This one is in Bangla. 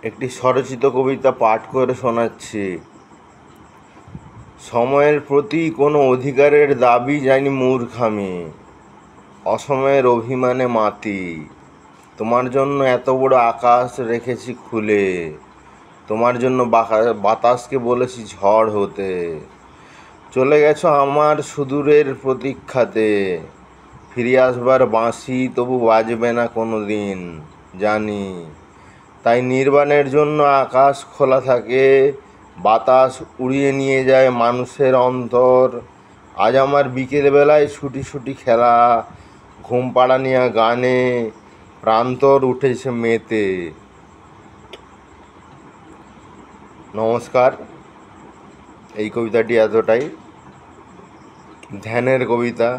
একটি স্বরচিত কবিতা পাঠ করে শোনাচ্ছি। সময়ের প্রতি কোনো অধিকারের দাবি জানি মূর্খামি, অসময়ের অভিমানে মাতি। তোমার জন্য এত বড় আকাশ রেখেছি খুলে, তোমার জন্য বাতাসকে বলেছি ঝড় হতে। চলে গেছো আমার সুদূরের প্রতীক্ষাতে, ফিরে আসবার বাঁশি তবু বাজবে না কোনো দিন জানি। তাই নির্বাণের জন্য আকাশ খোলা থাকে, বাতাস উড়িয়ে নিয়ে যায় মানুষের অন্তর। আজ আমার বিকেলবেলায় ছুটি ছুটি খেলা, ঘুম পাড়ানিয়া গানে প্রান্তর উঠেছে মেতে। নমস্কার। এই কবিতাটি এতটাই। ধ্যানের কবিতা।